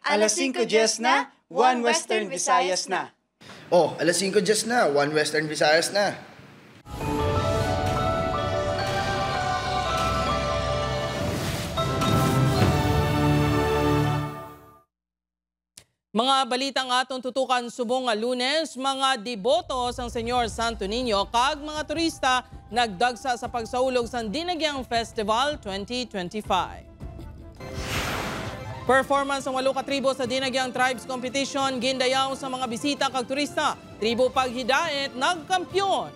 Alas 5:10 na, One Western Visayas na. Oh, alas 5:10 na, One Western Visayas na. Mga balitang atong tutukan subong nga Lunes, mga deboto sang Senyor Santo Niño kag mga turista nagdagsa sa pagsaulog sa Dinagyang Festival 2025. Performance ng 8 ka tribo sa Dinagyang Tribes Competition gindayaw sa mga bisita kag turista. Tribo Paghidaet nagkampyon.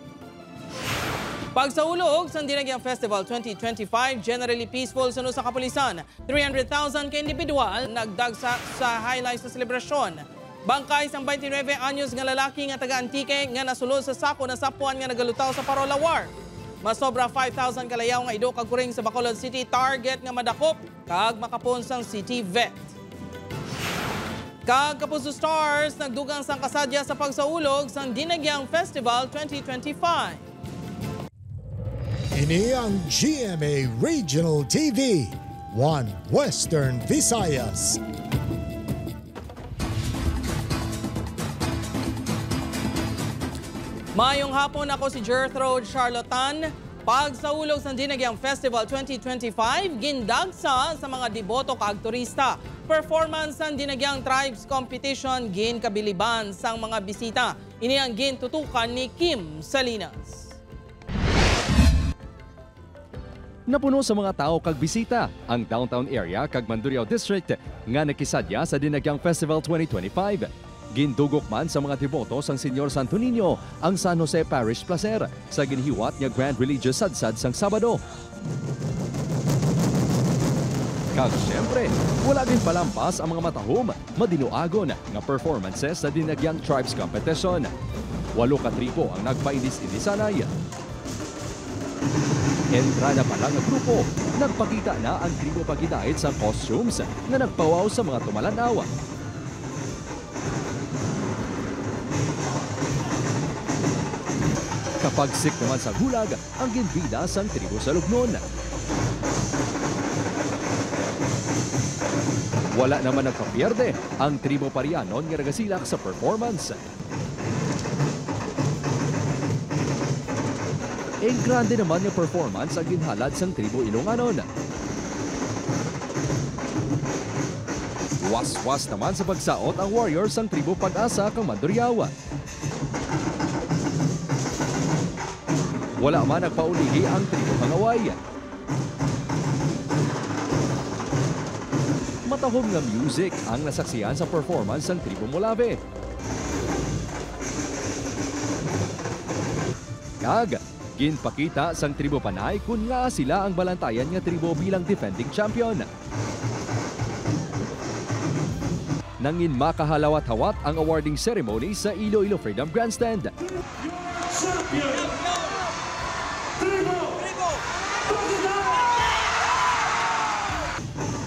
Pagsaulog sa Dinagyang Festival 2025, generally peaceful sa sa kapulisan. 300,000 ka individual nagdagsa sa highlights sa selebrasyon. Bangkay sang 29 anyos nga lalaki nga taga-Antique nga nasulod sa sako na sapuan nga nagalutaw sa Parola War. Masobra 5,000 kalayaw nga ido kag kuring sa Bacolod City target nga madakop kag makapon sang City Vet. Kag Kapuso Stars nagdugang sang kasadya sa pagsaulog sa Dinagyang Festival 2025. Ini ang GMA Regional TV, One Western Visayas. Mayong hapon, ako si Gertrude Charlotan. Pagsaulog sa Dinagyang Festival 2025, gindagsa sa mga deboto kag turista. Performance sa Dinagyang Tribes Competition ginkabiliban sang mga bisita. Ini ang gintutukan ni Kim Salinas. Napuno sa mga tao kag bisita ang downtown area kag Mandurriao District nga nakisadya sa Dinagyang Festival 2025. Gindugok man sa mga deboto sang Senyor Santo Niño ang San Jose Parish Placer sa ginhiwat nga Grand Religious Sadsad sang Sabado. Kag siyempre, wala din palampas ang mga matahom, madinuagon nga performances sa Dinagyang Tribes Competition. 8 ka tribo ang nagpainis-inisanay. Entrada pa lang ang grupo, nagpakita na ang tribo Paghidaet sa costumes na nagpawaw sa mga tumalanaw. Kapag sik naman sa gulag, ang ginbida sang tribo sa Lugnon. Wala naman nagpapierde ang tribo Parianon nga nagasilak sa performance. Ang grande naman yung performance ang ginhalad sang tribo Ilonganon. Was-was naman sa pagsaot ang warriors ang tribo Pag-asa kang Mandurriao. Wala man nagpaulihi ang tribo Hangaway. Matahom nga music ang nasaksiyan sa performance ng tribo Molave. Kag ginpakita sang tribo Panay kung nga sila ang balantayan nga tribo bilang defending champion. Nangin makahalawat-hawat ang awarding ceremony sa Iloilo Freedom Grandstand.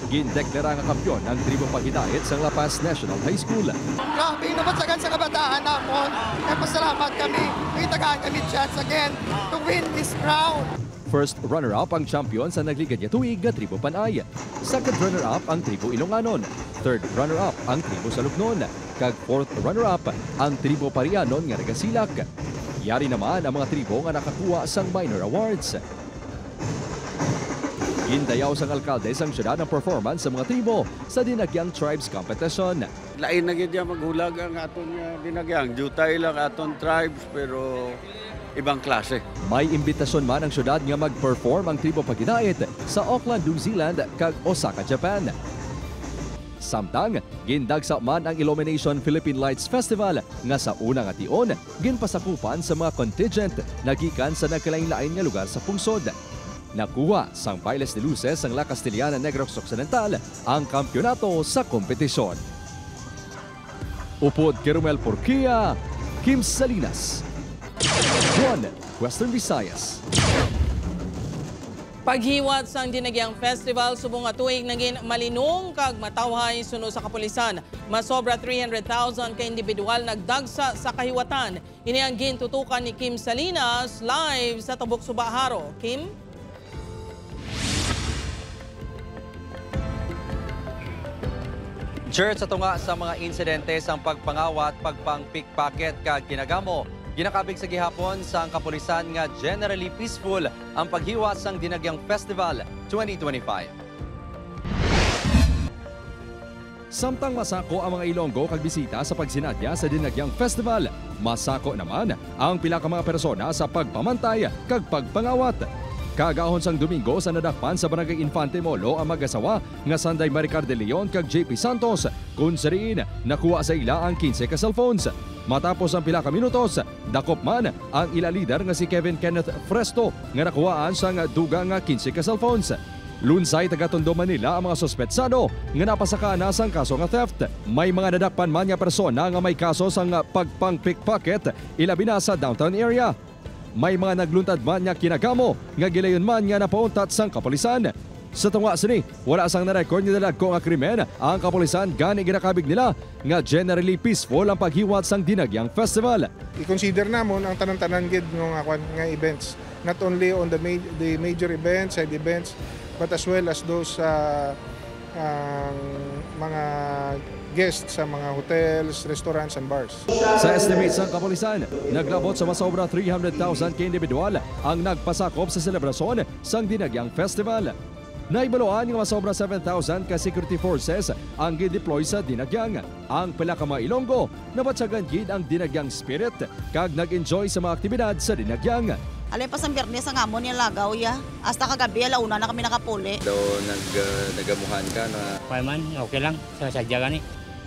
Gindeklara nga kampiyon ng tribo Paghidaet sa La Paz National High School. Grabe, nabatsagan sa kabataan namon. Kaya pasalamat kami. Itagaan kami chance again to win this crown. First runner-up ang champion sa nagligan niya tuig nga tribo Panay. Second runner-up ang tribo Ilonganon. Third runner-up ang tribo sa Lugnon. Kag fourth runner-up ang tribo Parianon nga nagasilak. Yari naman ang mga tribo nga nakakuha sang minor awards. Gindayaw sang alkalde sang syudad ng performance sa mga tribo sa Dinagyang Tribes Competition. Lain na gid maghulag ang aton Dinagyang. Jutay lang aton tribes pero ibang klase. May imbitasyon man ang syudad nga mag-perform ang tribo Paghidaet sa Auckland, New Zealand kag Osaka, Japan. Samtang, gindagsa man ang Illumination Philippine Lights Festival nga sa unang ation, ginpasakupan sa mga contingent na gikan sa nagkalain-lain nga lugar sa pungsod. Nakuha sang Bailes de Luces ang La Castellana Negros Occidental ang kampyonato sa kompetisyon. Upod kay Romel Porquia, Kim Salinas, One Western Visayas. Paghiwat sang Dinagyang Festival subong nga tuig naging malinong kag matawhay suno sa kapulisan. Masobra 300,000 ka individual nagdagsa sa kahiwatan. Ini ang gintutukan ni Kim Salinas live sa Tubok Subaharo. Kim? Church sa tunga sa mga insidente sang pagpangawat, pagpang-pickpocket kag ginagamo. Ginakabig sa gihapon sang kapulisan nga generally peaceful ang paghiwas sang Dinagyang Festival 2025. Samtang masako ang mga Ilonggo kag bisita sa pagsinadya sa Dinagyang Festival, masako naman ang pila ka mga persona sa pagpamantay kag pagpangawat. Kagahon sang Domingo sa nadakpan sa Barangay Infante Molo ang mag-asawa nga Sanday Maricar de Leon kag JP Santos kung sariin nakuha sa ila ang 15 ka cellphones. Matapos ang pila ka minutos, dakop man ang ila leader nga si Kevin Kenneth Fresto nga nakuhaan sang duga nga 15 ka cellphones. Lunsay taga-Tondo, Manila ang mga suspetsado nga napasaka na sang kaso nga theft. May mga nadakpan man nga persona nga may kaso sang pagpang-pickpocket ilabi na sa downtown area. May mga nagluntad man nga kinagamo nga gilayon man nga napauntat sang kapulisan. Sa tunga sini, wala sang na-record nga dalagko nga krimen ang kapulisan gani ginakabig nila nga generally peaceful ang paghiwat sang Dinagyang Festival. I-consider namon ang tanan-tanan gid nga events, not only on the major events, side events, but as well as those mga guests sa mga hotels, restaurants, and bars. Sa estimates ng kapulisan, naglabot sa masobra 300,000 ka individual ang nagpasakop sa selebrasyon sang Dinagyang Festival. Naibaloan nga masobra 7,000 ka security forces ang gideploy sa Dinagyang. Ang pila ka mga Ilonggo, nabatsagan gid ang Dinagyang spirit kag nag-enjoy sa mga aktibidad sa Dinagyang. Alay pa sa Biyernes ang amon yung lagaw ya. Hasta kagabi, alauna na kami nakapuli. Daw nagamuhan ka na... Man, okay lang. Sadya gani.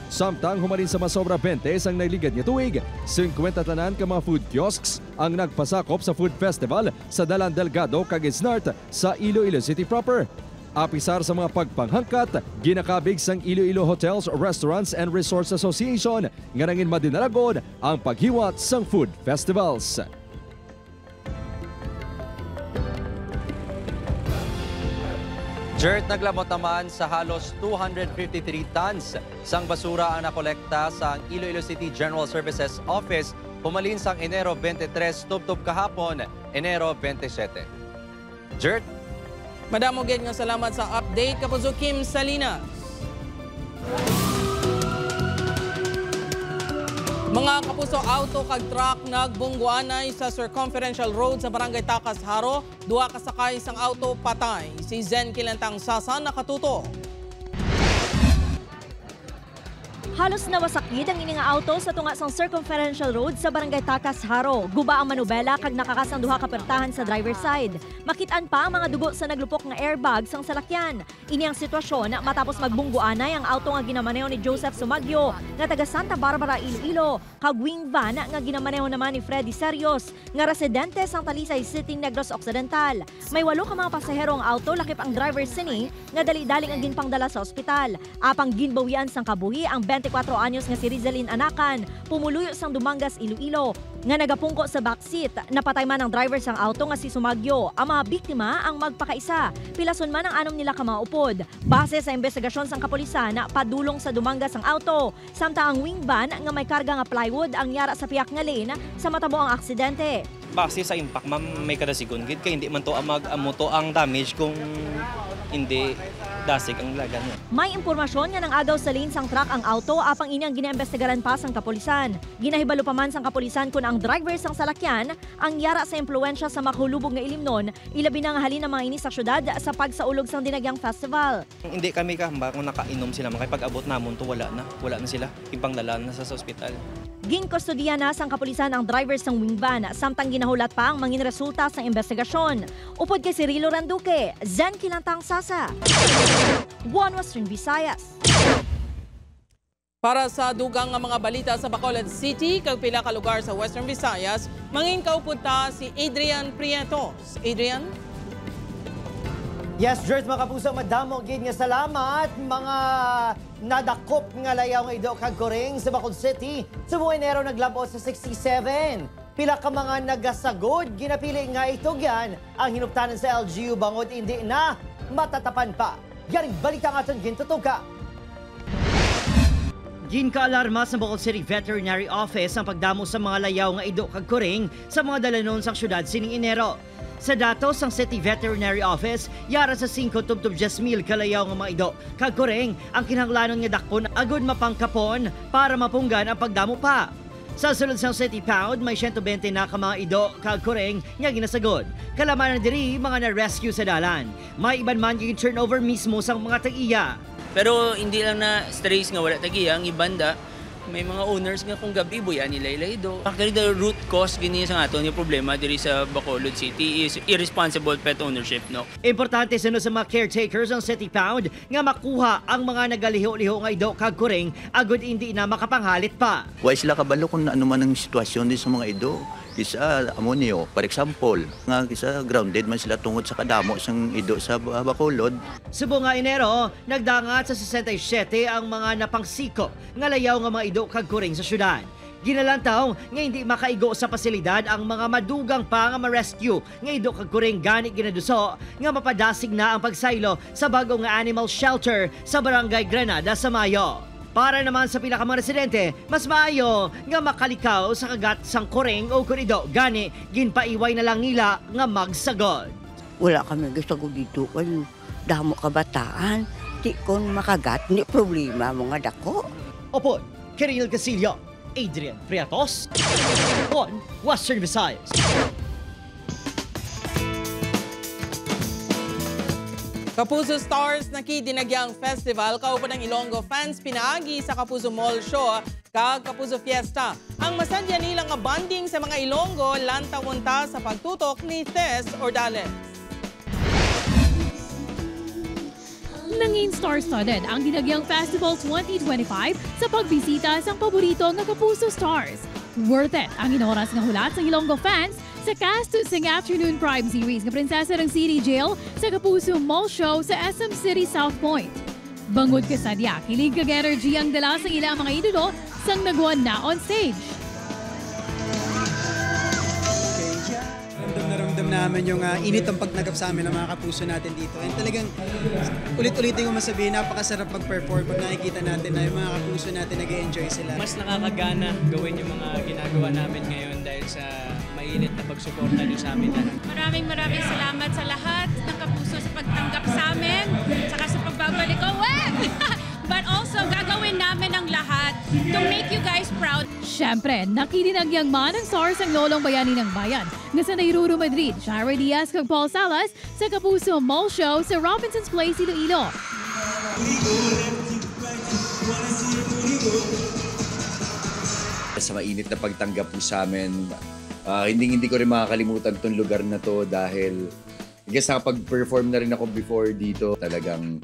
Samtang humalin sa masobra 20 ang nailigad niya tuig, 50 tanan ka mga food kiosks ang nagpasakop sa food festival sa Dalan Delgado kag Isnart sa Iloilo City proper. Apisar sa mga pagpanghangkat, ginakabig sang Iloilo Hotels, Restaurants and Resorts Association nga nangin madinalagon ang paghiwat sang food festivals. Jert naglabot naman sa halos 253 tons sang basura ang nakolekta sa Iloilo City General Services Office pumalin sang Enero 23 tubtob kahapon, Enero 27. Jert? Madamo gid nga salamat sa update kapuso Kim Salinas. Mga kapuso, auto kag truck nagbungguanay sa Circumferential Road sa Barangay Takas, Haro. Duha ka sakay sang auto patay. Si Zen Kilantang Sasa nakatuto. Halos nawasakid ang ining auto sa tunga sang Circumferential Road sa Barangay Takas, Haro. Guba ang manubela kag nakakasang duha ka pertahan sa driver side. Makitaan pa ang mga dugo sa naglupok nga airbag sang salakyan. Ini ang sitwasyon matapos magbungguanay ang auto nga ginamaneho ni Joseph Sumagyo nga taga Santa Barbara, Iloilo. Kag wing van nga ginamaneho naman ni Freddy Serios nga residente sang Talisay City, Negros Occidental. May 8 ka mga pasahero ang auto, lakip ang driver sini nga dali-daling ang ginpangdala sa ospital. Apang ginbawian sang kabuhi ang 24 anyos nga si Rizalin Anakan, pumuluyo sang Dumangas, Iloilo, nga nagapungko sa backseat. Napatay man ang driver sang auto nga si Sumagyo. Ang mga biktima ang magpakaisa. Pilason man ang anom nila ka mga upod. Base sa investigasyon sang kapulisan, padulong sa Dumangas ang auto. Samtang ang wing van nga may karga nga plywood ang yara sa piyak nga lane sa matabo ang aksidente. Base sa impact, ma'am, may kadasigon gid kay hindi man to mag-amuto ang damage kung hindi dasig ang lagan. May impormasyon nga nang agaw sa lane sang truck ang auto apang ini ang ginaimbestigaran pa sang kapulisan. Ginahibalo pa man sang kapulisan kung ang driver sang salakyan ang yara sa impluwensya sa makhulubog nga ilimnon, ilabi na nga halin ang mga ini sa syudad sa pagsaulog sang Dinagyang Festival. Hindi kami kahamba kung nakainom sila, kay pag-abot namon to wala na sila, impangdala na sa ospital. Ginkustodiya na sang kapulisan ang driver sang wing van, samtang ginahulat pa ang mangin resulta sa investigasyon. Upod kay Cirilo Randuque, Zen Kilantang Sasa, One Western Visayas. Para sa dugang nga mga balita sa Bacolod City, kag pila ka lugar sa Western Visayas, mangin kaupod ta si Adrian Prietos. Adrian? Yes, Jert, mga kapuso, madamo gid nga salamat mga nadakop nga layaw nga ido kag Kuring sa Bacolod City. Sa buong Enero naglabot sa 67. Pila ka mga nagasagod, ginapili nga itugyan ang hinuptanan sa LGU bangod hindi na matatapan pa. Yaring balita nga aton gintutuka. Ginkaalarma sa Bacolod City Veterinary Office ang pagdamo sa mga layaw nga ido kag Kuring sa mga dalanon sa syudad sining Enero. Sa datos sang City Veterinary Office, yara sa 5 tubtub 10,000 kalayaw nga mga ido. Kagkoreng, ang kinahanglanon nga dakpon agud mapangkapon para mapunggan ang pagdamo pa. Sa sulod sang City Pound, may 120 na ka mga ido kagkoreng nga ginasagod. Kalamanan diri mga na-rescue sa dalan. May iban man yung turnover mismo sang mga tag-iya. Pero hindi lang na strays nga wala tag-iya, ang ibanda, may mga owners nga kung gabi buya nila do. Actually, the root cause gini sa aton yung problema diri sa Bacolod City is irresponsible pet ownership, no? Importante sa mga caretakers ang City Pound nga makuha ang mga nagaliho-liho nga ido kagkoreng agud hindi na makapanghalit pa. Wa sila kabalo kung ano man ang sitwasyon din sa mga ido. Kisa amonyo, for example, nga kisa grounded man sila tungod sa kadamo sang ido sa Bacolod. Subo nga Enero, nagdangat sa 67 ang mga napangsiko nga layaw nga mga ido kagkoreng sa syudad. Ginalantaw nga hindi makaigo sa pasilidad ang mga madugang pa nga ma-rescue nga ido kagkoreng gani ginaduso nga mapadasig na ang pagsaylo sa bagong nga animal shelter sa Barangay Granada sa Mayo. Para naman sa pila ka mga residente, mas maayo nga makalikaw sa kagat sang koreng o kurido gani ginpaiway na lang nila nga magsagod. Wala kami gisagod dito kay damo kabataan, di kon makagat ni problema mga dako. Opo, Kiril Casillo, Adrian Priatos, One Western Visayas. Kapuso Stars nakidinagyang festival kauban ng Ilonggo fans pinaagi sa Kapuso Mall Show kag Kapuso Fiesta. Ang masadya nila nga bonding sa mga Ilonggo lantawunta sa pagtutok ni Tess Ordales. Nangin star-studded ang dinagyang Festival 2025 sa pagbisita sa paborito nga Kapuso Stars. Worth it ang inoras nga hulat sa Ilonggo fans sa cast sa afternoon prime series nga Prinsesa ng City Jail sa Kapuso Mall Show sa SM City South Point. Bangod kasadya, kilig kag energy ang dala sa ilang mga idolo sang nagwan na on stage. Naramdam namin yung init ang pagnagap sa amin ng mga kapuso natin dito. And talagang ulit-ulitin ko masabihin, napakasarap mag-perform pag nakikita natin na yung mga kapuso natin nag-enjoy sila. Mas nakakagana gawin yung mga ginagawa namin ngayon dahil sa mainit na pagsuporta niyo sa amin lahat. Maraming salamat sa lahat ng kapuso sa pagtanggap sa amin, saka sa pagbabalik ko. But also, gagawin namin ang lahat to make you guys proud. Siyempre, nakidinagyang man ang stars ang lolong bayani ng bayan nga sa Nairuro, Madrid, Shara Diaz kag Paul Salas sa Kapuso Mall Show sa Robinson's Place, Iloilo. Sa mainit na pagtanggap po sa amin, hindi ko rin makakalimutan itong lugar na to dahil I guess nakapag-perform na rin ako before dito. Talagang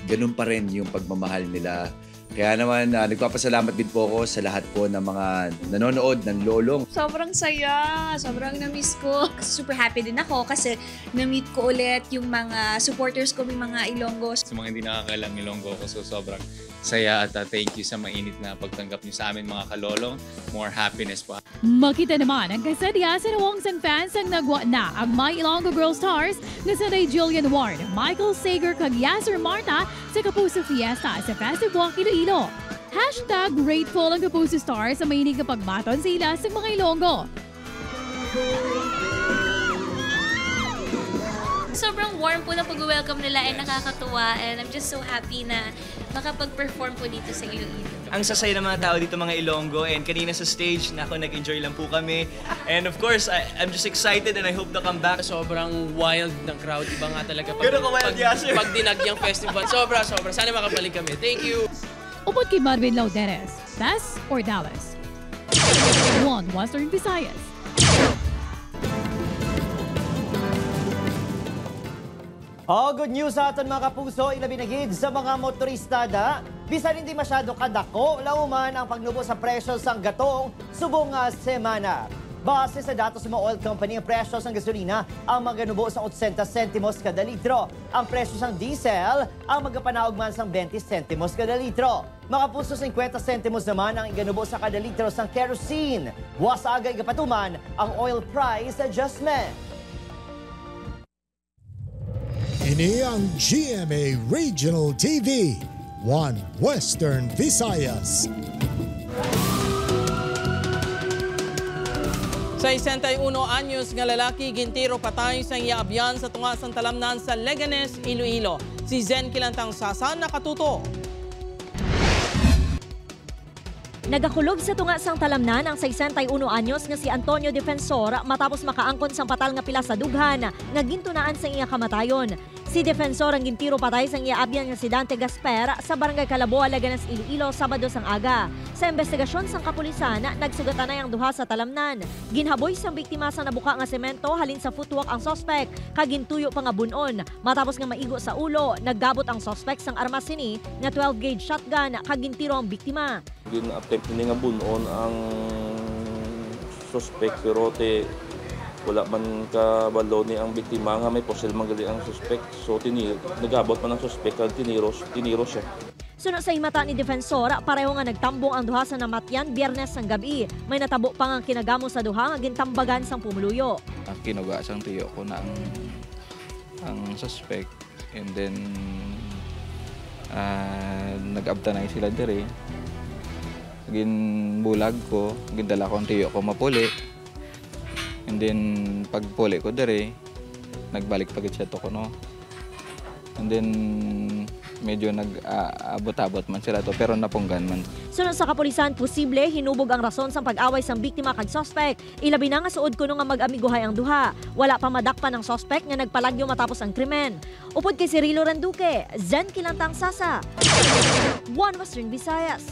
ganun pa rin yung pagmamahal nila. Kaya naman, nagpapasalamat din po ako sa lahat po ng mga nanonood ng Lolong. Sobrang saya, sobrang na-miss ko. Super happy din ako kasi na-meet ko ulit yung mga supporters ko, may mga Ilonggo. Sa mga hindi nakakalang Ilonggo ko, so sobrang saya at thank you sa mainit na pagtanggap niyo sa amin mga kalolong. More happiness po. Makita naman ang kasadya sa nawang sang fans ang nagwa na ang My Ilonggo Girl Stars na sa Jillian Ward, Michael Sager kag Yasser Marta sa Kapuso Fiesta sa Festive Walk Iloilo. #grateful ang Kapuso Stars sa mahinig na pagbaton sa ila sa mga Ilonggo. Sobrang warm po ng pag-welcome nila and nakakatuwa and I'm just so happy na makapag-perform po dito sa Iloilo. Ang sasaya ng mga tao dito mga Ilonggo and kanina sa stage, nag-enjoy lang po kami. And of course, I'm just excited and I hope to come back. Sobrang wild ng crowd. Iba nga talaga pag dinagyang festival. Sobra. Sana makabalik kami. Thank you. Upod kay Marvin Lauderes, Tess Ordales. One Western Visayas. Good news sa aton mga kapuso, ilabi na gid sa mga motoristada. Bisan hindi masyado kadako, lauman ang pagnubo sa presyo sang gatong subong nga semana. Base sa datos ng mga oil company, ang presyo sang gasolina ang maganubo sa 80 sentimos kada litro. Ang presyo sang diesel ang magapanaog man sang 20 sentimos kada litro. Mga kapuso, 50 sentimos naman ang iganubo sa kada litro sang kerosene. Buwas aga igapatuman ang oil price adjustment. Ini ang GMA Regional TV, One Western Visayas. 61 anyos nga lalaki gintiro patay sa iaabyan sa tunga sang talamnan sa Leganes, Iloilo. Si Zen Kilantang Sasa nakatuto. Nagakulog sa tunga sang talamnan ang 61 anyos nga si Antonio Defensor matapos makaangkon sang patal nga pila sa dughan nga gintunaan sa iya kamatayon. Si Defensor ang gintiro patay sang iaabyan nga si Dante Gasper sa Barangay Calaboa, Leganes, Iloilo, Sabado sang aga. Sa investigasyon sang kapulisan, nagsugatan na ang duha sa talamnan. Ginhaboy sang biktima sa nabuka nga semento halin sa footwalk ang sospek, kagintuyo pa nga bunon. Matapos nga maigo sa ulo, naggabot ang sospek sang armas sini nga 12-gauge shotgun, kagintiro ang biktima. Gin-attempt ni nga bunon ang suspect pero wala man kabalo ni ang biktima nga may posel manggali ang suspect. So nagabot man ang suspect kag tiniro siya. Sunod sa himata ni Defensor, pareho nga nagtambong ang duha sa namatyan Biyernes sang gabi. May natabo pa nga kinagamo sa duha nga gintambagan sang pumuluyo. Kinuga sang tuyo ko na ang suspect and then nag-abtanay sila dire. Ginbulag ko, gindala ko ang tuyo ko mapuli. And then pagpuli ko dire, nagbalik pagit siya to ko no. And then medyo nag-abot-abot man sila to pero napunggan man. Sunod sa kapulisan, posible hinubog ang rason sa pag-away sang biktima kag sospek. Ilabi na nga suod kuno nga mag-amiguhay ang duha. Wala pa madakpan ang sospek nga nagpalagyo matapos ang krimen. Upod kay Cirilo Randuque, Zen Kilantang Sasa, One Western Visayas.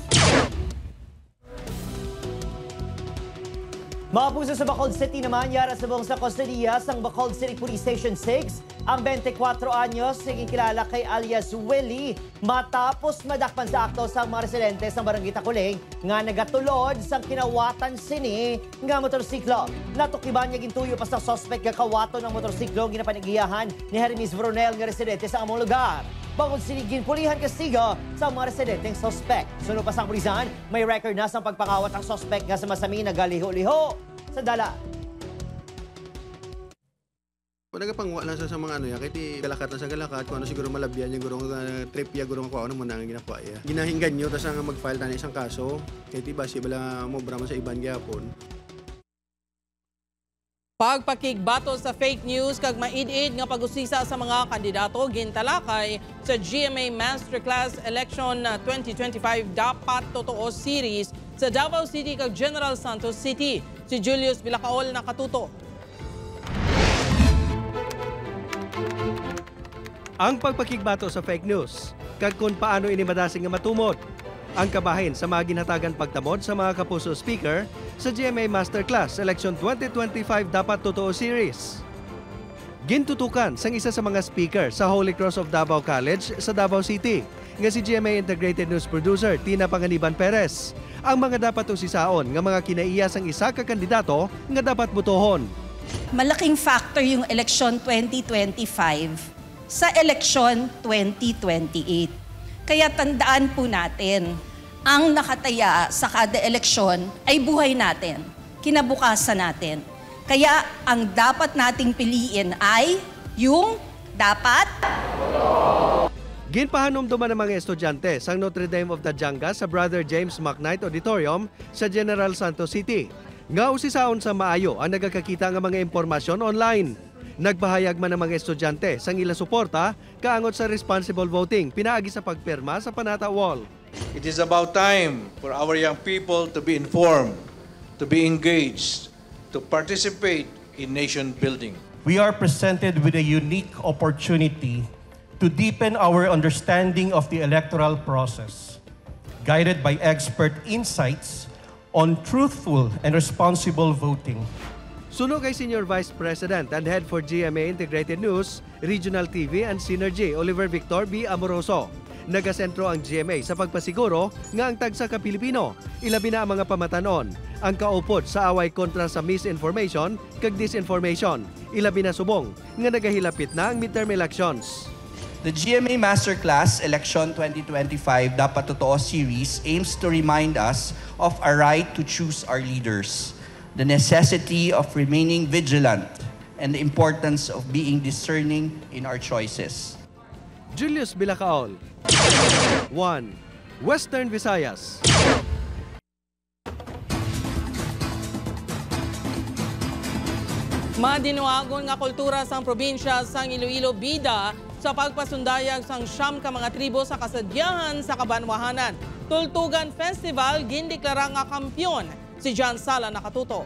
Mga puso sa Bacolod City naman, yara sa buong sa Costadilla sang Bacolod City Police Station 6, ang 24 anyos, naging kilala kay alias Willie, matapos madakpan sa akto sa mga residente sa Barangay Takuling nga nagatulod sang kinawatan sini nga motorsiklo. Natukiban niya gintuyo pa sa suspect nga kawaton ng motorsiklo ginapanigiyahan ni Hermes Veronel nga residente sa among lugar. Bacolod City ginpulihan kastigo sa mga residenteng suspect. Sunod pa sang pulisan, may record na sa pagpangawat ang suspect nga sa masami nagaliho-liho sa dala. Kung nagapangwa lang sa mga ano ya, kaya galakat na sa galakat, kung ano siguro malabyan yung gurong trip ya, gurong ako ano mo na ang ginakuha ya. Ginahinggan nyo, tapos nga mag-file tayo isang kaso, kaya basi bala mo brama sa iban gyapon. Pagpakigbato sa fake news kag maid-id nga pag-usisa sa mga kandidato gintalakay sa GMA Masterclass Election 2025 Dapat Totoo Series sa Davao City kag General Santos City. Si Julius Bilacaol nakatuto. Ang pagpakigbato sa fake news kag kung paano ini madasing nga matumod. Ang kabahin sa mga ginhatagan pagtamod sa mga kapuso speaker sa GMA Masterclass Election 2025 Dapat Totoo Series. Gintutukan sang isa sa mga speaker sa Holy Cross of Davao College sa Davao City nga si GMA Integrated News Producer Tina Panganiban Perez. Ang mga dapat usisaon nga mga kinaiya sang isa ka kandidato nga dapat butohon. Malaking factor yung election 2025 sa election 2028. Kaya tandaan po natin, ang nakataya sa kada eleksyon ay buhay natin, kinabukasan natin. Kaya ang dapat nating piliin ay yung dapat. Ginpahanumduman ng mga estudyante sa Notre Dame of Tadjanga sa Brother James McKnight Auditorium sa General Santos City. Nga usisaon sa maayo ang nagakakita ng mga impormasyon online. Nagpahayag man ng mga estudyante sang ila suporta kaangot sa responsible voting pinaagi sa pagpirma sa Panata Wall. It is about time for our young people to be informed, to be engaged, to participate in nation building. We are presented with a unique opportunity to deepen our understanding of the electoral process, guided by expert insights on truthful and responsible voting. Suno kay Senior Vice President and Head for GMA Integrated News, Regional TV and Synergy, Oliver Victor B. Amoroso. Nagasentro ang GMA sa pagpasiguro nga ang tagsa ka Pilipino, ilabi na ang mga pamatanon, ang kaupod sa away kontra sa misinformation kag disinformation, ilabi na subong nga nagahilapit na ang midterm elections. The GMA Masterclass Election 2025 Dapat Totoo Series aims to remind us of our right to choose our leaders, the necessity of remaining vigilant, and the importance of being discerning in our choices. Julius Bilacaol, One Western Visayas. Madinuagon nga kultura sang probinsya sang Iloilo bida sa pagpasundayag sang siyam ka mga tribo sa kasadyahan sa Kabanwahanan. Tultugan Festival gindeklara nga kampyon. Si John Sala nakatuto.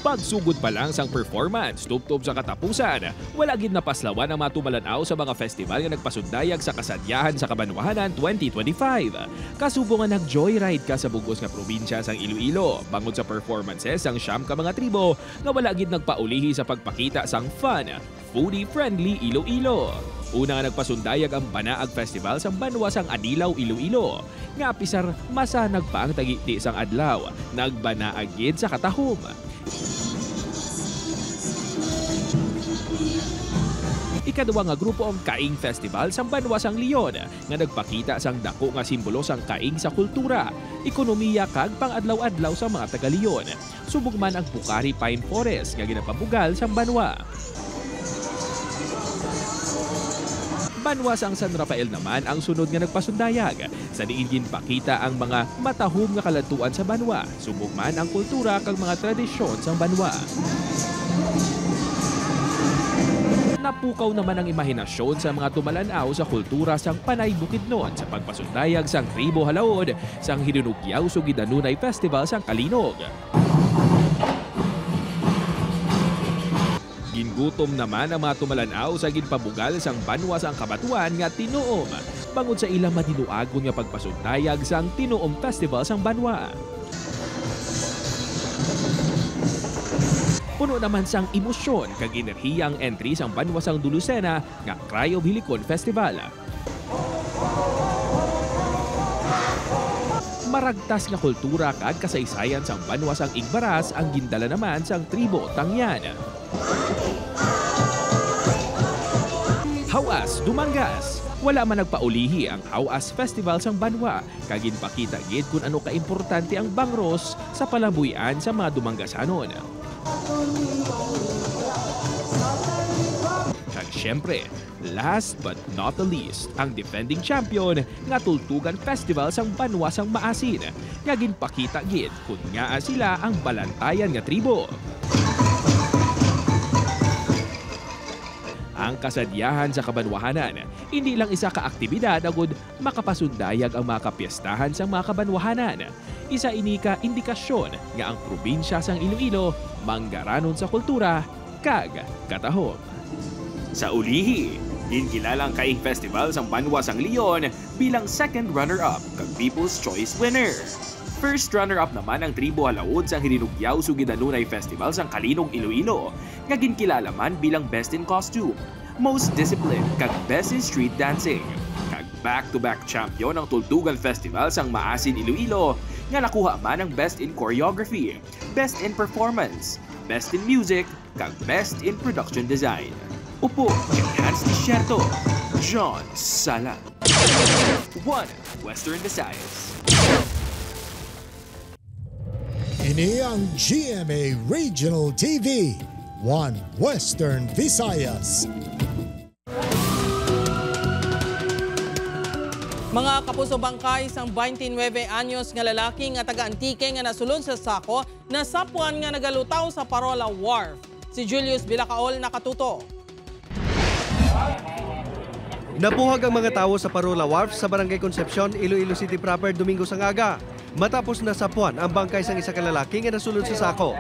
Pagsugod pa lang sang performance, tubtob sa katapusan, wala gid napaslawan ang matumalanaw sa mga festival nga nagpasundayag sa kasadyahan sa Kabanwahanan 2025. Kasubo nga nag-joyride ka sa bugos nga probinsya sang Iloilo, bangod sa performances sang siyam ka mga tribo nga wala gid nagpaulihi sa pagpakita sang fun, foodie-friendly Iloilo. Una nga nagpasundayag ang Banaag Festival sa Banwa sang Adilaw, Iloilo. Nga pisar masanag pa ang tagiti sang adlaw, nagbanaag gid sa katahom. Ikaduwa nga grupo ang Kaing Festival sa Banwa sang Leon nga nagpakita sang dako nga simbolo sang kaing sa kultura, ekonomiya kag pang-adlaw-adlaw sa mga taga-Leon. Subog man ang Bukari Pine Forest nga ginapabugal sa Banwa. Banwa sang San Rafael naman ang sunod nga nagpasundayag. Sa diin ginpakita ang mga matahom nga kaladtuan sa Banwa, subog man ang kultura kag mga tradisyon sa Banwa. Napukaw naman ang imahinasyon sa mga tumalanaw sa kultura sang Panay Bukidnon sa pagpasundayag sang Tribo Halaod sang Hinunugyaw Sugidanunay Festival sang Kalinog. Gingutom naman ang mga tumalanaw sa ginpabugal sang Banwa sang Kabatuan nga Tinuom, bangod sa ilang madinuagon nga pagpasundayag sang Tinuom Festival sang Banwa. Puno naman sang emosyon kag enerhiyang entry sang Banwa sang Dulusena nga Cry of Helicon Festival. Maragtas nga kultura kag kasaysayan sang Banwa sang Igbaras ang gindala naman sang Tribo Tangyan. Hawas Dumangas. Wala man nagpaulihi ang Hawas Festival sang Banwa kag ginpakita gid kung ano kaimportante ang bangros sa palabuyan sa mga Dumangasanon. Kag syempre, last but not the least, ang defending champion nga Tultugan Festival sang Banwa sang Maasin nga ginpakita gid kung nga sila ang balantayan nga tribo. Ang kasadyahan sa Kabanwahanan, hindi lang isa ka aktibidad agud makapasundayag ang mga kapiestahan sa mga Kabanwahanan. Isa ini ka indikasyon nga ang probinsya sang Iloilo manggaranon sa kultura kag katahom. Sa ulihi, ginkilalang Kaing Festival sang Banwa sang Leon bilang second runner-up kag People's Choice winner. First runner-up naman ang Tribo Halaod sa Hinunugyaw Sugidanunay Festival sang Kalinog, Iloilo, nga ginkilala man bilang Best in Costume, Most Disciplined kag Best in Street Dancing. Kag back-to-back champion ang Tultugan Festival sang Maasin, Iloilo, nga nakuha man ang Best in Choreography, Best in Performance, Best in Music, kag Best in Production Design. Upo kay Hans Desierto, John Sala. 1 Western Visayas. Ini ang GMA Regional TV, 1 Western Visayas. Mga kapuso, bangkay sang 29 anyos nga lalaki nga taga-Antique nga nasulod sa sako na sapuan nga nagalutaw sa Parola Wharf. Si Julius Bilacaol nakatuto. Nabuhag ang mga tao sa Parola Wharf sa Barangay Concepcion, Iloilo City proper Domingo sang aga. Matapos nasapuan ang bangkay sang isa ka lalaki nga nasulod sa sako.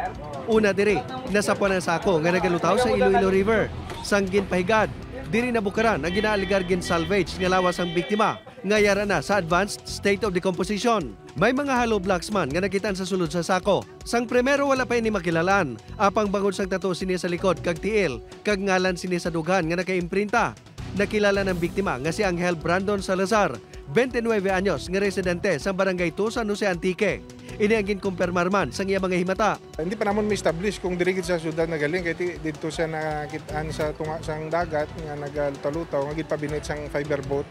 Una diri, nasapuan ang sako nga nagalutaw sa Iloilo River. Sang ginpahigad, diri nabukaran ang ginaaligar gin salvage nga lawas ang biktima nga yara na sa advanced state of decomposition. May mga hollow blocks man nga nakitaan sa sulod sa sako. Sang primero wala pa ini makilalaan. Apang bangod sang tato sini sa likod kag tiil, kag ngalan sini sa dughan nga nakaimprinta. Nakilala ng biktima nga si Angel Brandon Salazar, 29 anyos nga residente sa Barangay 2 San Jose Antique. Ini ang ginkumpirmar man sa iya mga himata. Hindi pa naman ma-establish kung dirigid sa syudad na galing kaya dito siya nakitaan sa tunga sang dagat nga nagalutaw nga gitpabinit sang fiber boat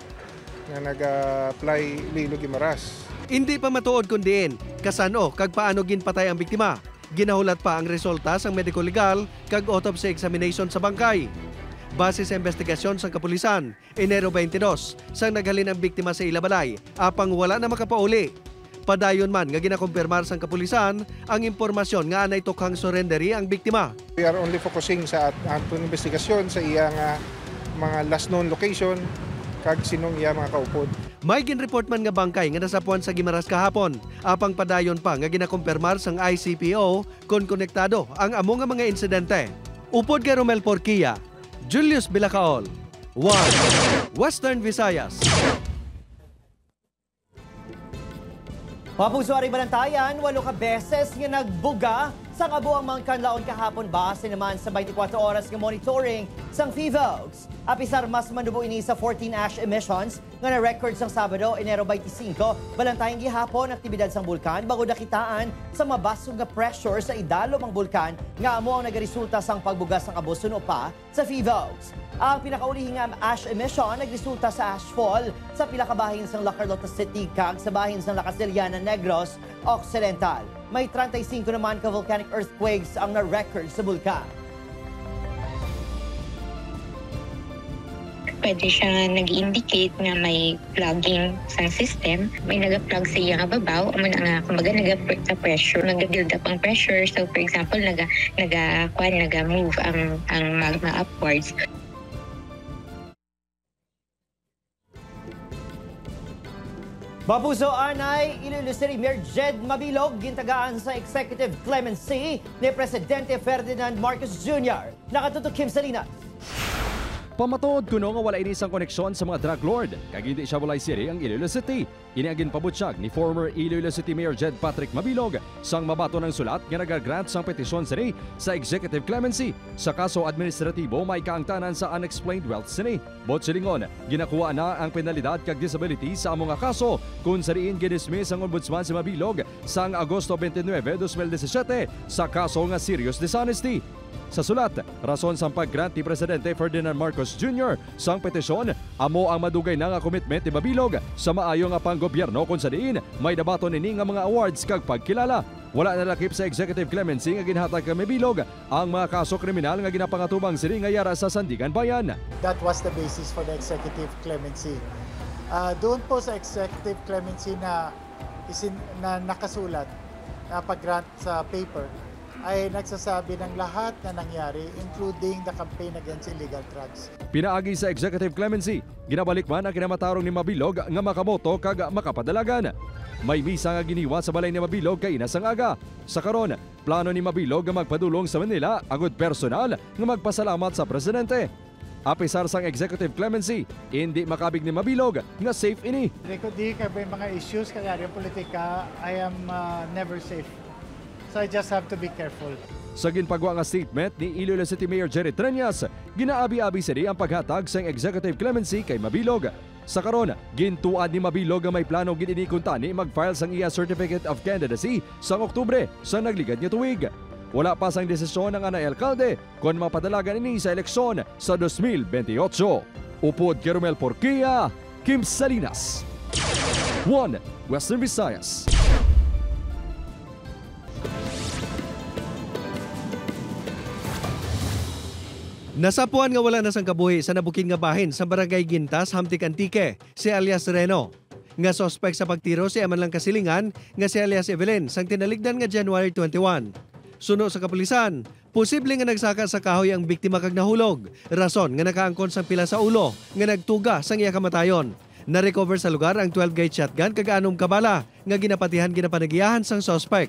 nga nag-fly Lilo Guimaras. Hindi pa matuod kundiin kasano kag paano ginpatay ang biktima. Ginahulat pa ang resulta sang medical legal kag autopsy examination sa bangkay. Base sa investigasyon sa kapulisan, Enero 22, sang naghalin ang biktima sa Ilabalay, apang wala na makapauli. Padayon man nga ginakumpirmar sang kapulisan ang impormasyon nga anay tukhang surrenderi ang biktima. We are only focusing sa atong investigasyon sa iyang mga last known location kag sinong iya mga kaupod. May ginreport man nga bangkay nga nasapuan sa Guimaras kahapon. Apang padayon pa nga ginakumpirmar sang ICPO kon konektado ang amo nga mga insidente. Upod kay Romel Porquilla, Julius Bilacaol, 1 Western Visayas. Mapuso ari Balantayan, 8 ka beses nga nagbuga sa kabuang mga kanlaon kahapon base naman sa 24 oras nga monitoring sang PHIVOLCS. Apisar mas manubo ini sa 14 ash emissions nga na-record sang Sabado, Enero 25, Balantayan gihapon aktibidad sang bulkan bago nakitaan sa mabasog nga pressure sa idalom ang bulkan nga amo ang nagaresulta sang pagbugas sang abuson pa sa PHIVOLCS. Ang pinakaulihing ash emission nagresulta sa ashfall sa pila ka bahin sang La Carlota City kag sa bahin sang La Castellana, Negros Occidental. May 35 naman ka volcanic earthquakes ang na-record sa bulkan. Pwede siya nag-indicate nga may plugging sa system. May nag-plug sa iya nga babaw, amo na nga kumbaga nag-pressure, nag-build up ang pressure. So for example, nag-move ang magma upwards. Mapuso anay, Iloilo City Mayor Jed Mabilog gintagaan sa executive clemency ni Presidente Ferdinand Marcos Jr. Nakatutok Kim Salinas. Pamatuod kuno nga wala ini isang koneksyon sa mga drug lord kag hindi siya walay city ang Iloilo City. Ini ang ginpabutyag ni former Iloilo City Mayor Jed Patrick Mabilog sang mabato ng sulat nga nagagrant sang petisyon sini sa executive clemency sa kaso administratibo may kaangtanan sa unexplained wealth sini. Bot silingon, ginakuha na ang penalidad kag disability sa among kaso kung sariin gidismiss ang ombudsman si Mabilog sang Agosto 29, 2017 sa kaso nga serious dishonesty. Sa sulat, rason sang pag-grant ni Presidente Ferdinand Marcos Jr. sang petisyon, amo ang madugay na nga commitment ni Mabilog sa maayo nga panggobyerno kung sa diin may dabaton ini nga mga awards kag pagkilala. Wala na lakip sa executive clemency nga ginhatag kay Mabilog ang mga kaso kriminal nga ginapangatubang sini nga yara sa Sandigan Bayan. That was the basis for the executive clemency. Doon po sa executive clemency na nakasulat na pag-grant sa paper, ay nagsasabi ng lahat na nangyari, including the campaign against illegal drugs. Pinaagi sa executive clemency, ginabalik man ang kinamatarong ni Mabilog nga makamoto kag makapadalagan. May misa nga giniwa sa balay ni Mabilog kay inasang aga. Sa karon, plano ni Mabilog nga magpadulong sa Manila agud personal nga magpasalamat sa presidente. Apisar sang executive clemency, hindi makabig ni Mabilog nga safe ini. Di ka may mga issues kaya yung politika, I am never safe. So I just have to be careful. Sa ginpagwa nga statement ni Iloilo City Mayor Jerry Treñas, ginaabi-abi sini ang paghatag sa executive clemency kay Mabilog. Sa karon, gintuad ni Mabilog nga may plano ginikunta ni mag-file sang iya certificate of candidacy sang Oktubre sa nagligad nga tuig. Wala pa sang desisyon ng anay alkalde kung mapadalagan ini sa eleksyon sa 2028. Upod kay Romel Porquilla, Kim Salinas, 1 Western Visayas. Nasapuan nga wala na sang kabuhi sa nabuking nga bahin sa Barangay Gintas, Hamtik Antique, si alias Reno. Nga sospek sa pagtiro si aman lang kasilingan nga si alias Evelyn sang tinaligdan nga January 21. Suno sa kapulisan, posible nga nagsaka sa kahoy ang biktima kag nahulog. Rason nga nakaangkon sang pila sa ulo nga nagtuga sang iya kamatayon. Na-recover sa lugar ang 12-gauge shotgun kag 6 kabala nga ginapanagiyahan sang sospek.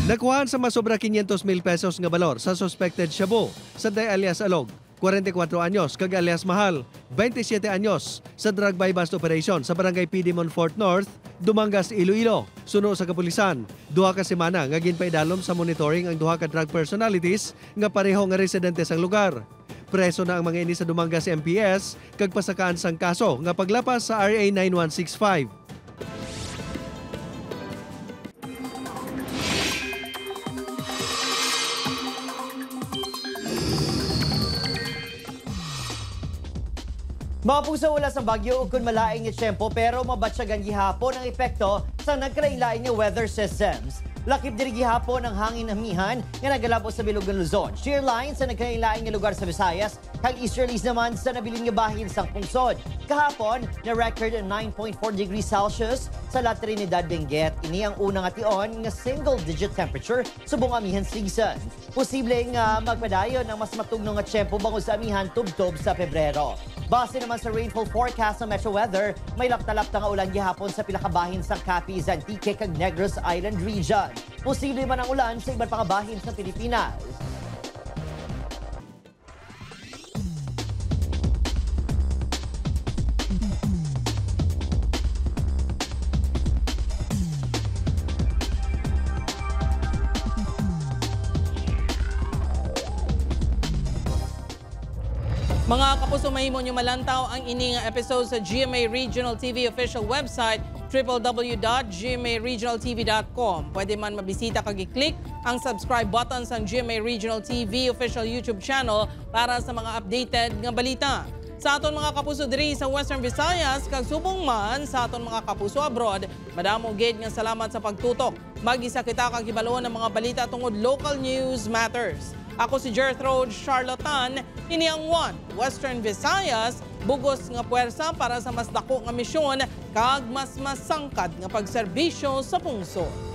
Nakuhaan sa masobra 500,000 pesos nga balor sa suspected shabu sa day alias Alog, 44 anyos, kag alias Mahal, 27 anyos, sa drug buy-bust operation sa Barangay PD Monfort North, Dumangas, Iloilo. Suno sa kapulisan, 2 ka semana nga ginpaidalom sa monitoring ang 2 ka drug personalities nga pareho nga residente sang lugar. Preso na ang mga ini sa Dumangas MPS kag pasakaan sang kaso nga paglapas sa RA 9165. Mga puso, wala sa Bagyo ukon malaing ni tiyempo pero mabatsagan gihapon ang epekto sa nagkalain-lain nga weather systems. Lakip diri gihapon ang hangin amihan nga nagalabo sa bilog ng Luzon. Shear lines sa nagkailaing nga lugar sa Visayas, kag easterlies naman sa nabilin nga bahin sa pungsod. Kahapon, na-record 9.4 degrees Celsius sa La Trinidad, Benguet. Ini ang unang ation nga single-digit temperature sa buong amihan season. Posible nga magpadayon ang mas matugno nga tiyempo bango sa amihan tubtob sa Pebrero. Base naman sa rainfall forecast ng Metro Weather, may lapta-lapta nga ulan gihapon sa pilakabahin sa Capiz, Antique kag Negros Island region. Posible man ang ulan sa iba't pang bahin sa Pilipinas. Mga kapuso, mahimo nyo malantaw ang ining episode sa GMA Regional TV official website www.gmaregionaltv.com. Pwede man mabisita kag i-click ang subscribe button sa GMA Regional TV official YouTube channel para sa mga updated nga balita. Sa aton mga kapuso diri sa Western Visayas kag subong man sa aton mga kapuso abroad, madamo gid nga salamat sa pagtutok. Mag-isa kita kag hibalon ng mga balita tungod local news matters. Ako si Gertrude Charlatan, ini ang One Western Visayas, bugos nga puwersa para sa mas dako nga misyon kag mas masangkad nga pagserbisyo sa pungsod.